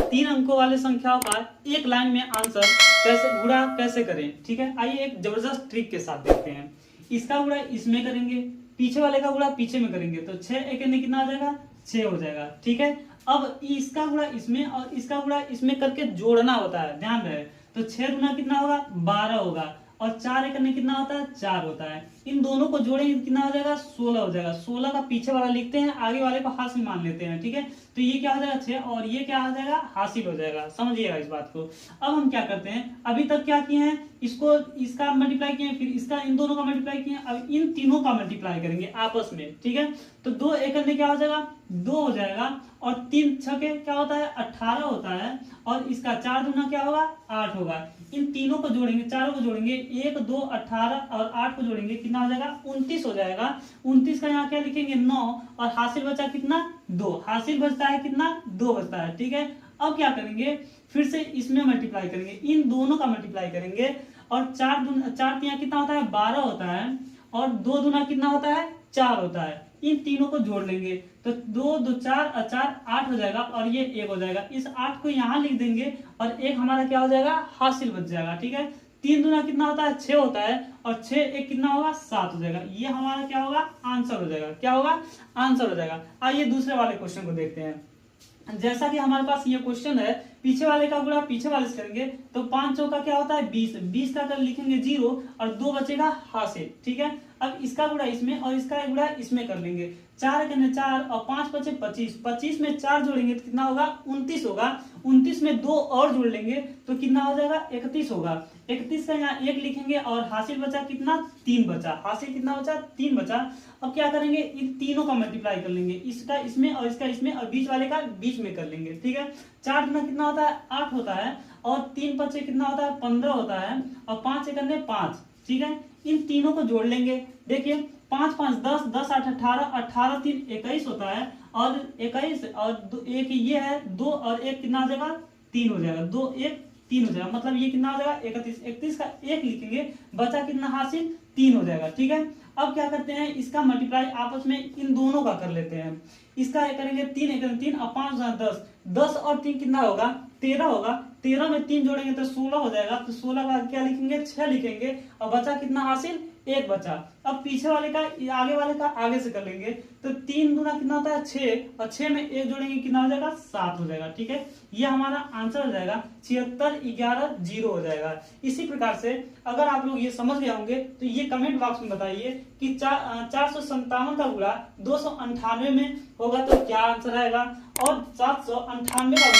3 अंकों वाले संख्याओं का एक लाइन में आंसर कैसे गुणा कैसे करें। ठीक है, आइए एक जबरदस्त ट्रिक के साथ देखते हैं। इसका गुणा इसमें करेंगे, पीछे वाले का गुणा पीछे में करेंगे तो 6 एक कितना आ जाएगा 6 हो जाएगा। ठीक है, अब इसका गुणा इसमें और इसका गुणा इसमें करके जोड़ना होता है, ध्यान रहे। तो 6 गुना कितना होगा 12 होगा और 4 एक कितना होता है 4 होता है। इन दोनों को जोड़ेंगे कितना हो जाएगा 16 हो जाएगा। 16 का पीछे वाला लिखते हैं, आगे वाले को हासिल मान लेते हैं। ठीक है, तो ये क्या हो जाएगा 6 और ये क्या हो जाएगा हासिल हो जाएगा। समझिएगा इस बात को। अब हम क्या करते हैं, अभी तक क्या किए हैं, इसको इसका मल्टीप्लाई किए, फिर इसका इन दोनों का मल्टीप्लाई किए, अब इन तीनों का मल्टीप्लाई करेंगे आपस में। ठीक है, तो 2 एक में क्या हो जाएगा 2 हो जाएगा और 3 छके क्या होता है 18 होता है और इसका 4 दूना क्या होगा 8 होगा। इन तीनों को जोड़ेंगे, चारों को जोड़ेंगे, 1 2 18 और 8 को जोड़ेंगे कितना हो जाएगा 29 हो जाएगा। 29 का यहाँ क्या लिखेंगे 9 और हासिल बचा कितना 2, हासिल बचता है कितना 2 बचता है। ठीक है, अब क्या करेंगे, फिर से इसमें मल्टीप्लाई करेंगे, इन दोनों का मल्टीप्लाई करेंगे और 4 तिया कितना होता है 12 होता है और 2 दूना कितना होता है 4 होता है। इन तीनों को जोड़ लेंगे तो 2 2 4 और 4 8 हो जाएगा और ये 1 हो जाएगा। इस 8 को यहाँ लिख देंगे और 1 हमारा क्या हो जाएगा हासिल बच जाएगा। ठीक है, 3 दूना कितना होता है 6 होता है और 6 एक कितना होगा 7 हो जाएगा। ये हमारा क्या होगा आंसर हो जाएगा। क्या होगा आंसर हो जाएगा। आइए दूसरे वाले क्वेश्चन को देखते हैं। जैसा कि हमारे पास ये क्वेश्चन है, पीछे वाले का गुणा पीछे वाले से करेंगे तो 5 चौका क्या होता है 20, 20 का कर लिखेंगे 0 और 2 बचेगा हासिल। ठीक है, अब इसका गुणा इसमें और इसका गुणा इसमें कर लेंगे, 4 करने 4 और 5 बचे 25, 25 में 4 जोड़ेंगे तो कितना होगा 29 होगा। 29 में 2 और जोड़ लेंगे तो कितना हो जाएगा 31 होगा। 31 का यहाँ 1 लिखेंगे और हासिल बचा कितना 3 बचा, हासिल कितना बचा 3 बचा। अब क्या करेंगे, इन तीनों का मल्टीप्लाई कर लेंगे, इसका इसमें और इसका इसमें और बीच वाले का बीच में कर लेंगे। ठीक है, 4 गुना कितना होता है 8 होता है और 3 पचे कितना होता है 15 होता है और 5 एक 5। ठीक है, इन तीनों को जोड़ लेंगे। देखिए 5 5 10, 10 8 18, 18 3 21 होता है और 21 और एक ये है 2 और 1 कितना हो जाएगा 3 हो जाएगा। 2 1 3 हो जाएगा, मतलब ये कितना हो जाएगा 31। 31 का 1 लिखेंगे, बचा कितना हासिल 3 हो जाएगा। ठीक है, अब क्या करते हैं, इसका मल्टीप्लाई आपस में इन दोनों का कर लेते हैं। इसका करेंगे 3 एक 3 और 5 10, 10 और 3 कितना होगा 13 होगा। 13 में 3 जोड़ेंगे तो 16 हो जाएगा। तो 16 का क्या लिखेंगे 6 लिखेंगे और बचा कितना हासिल 1 बचा। अब पीछे वाले का आगे वाले का आगे से कर लेंगे तो 3 गुना कितना होता है 6 और 6 में 1 जोड़ेंगे कितना हो जाएगा 7 हो जाएगा। ठीक है, ये हमारा आंसर हो जाएगा 76 11 0 हो जाएगा। इसी प्रकार से अगर आप लोग ये समझ गए होंगे तो ये कमेंट बॉक्स में बताइए कि 457 का गुणा 298 में होगा तो क्या आंसर आएगा और 798 का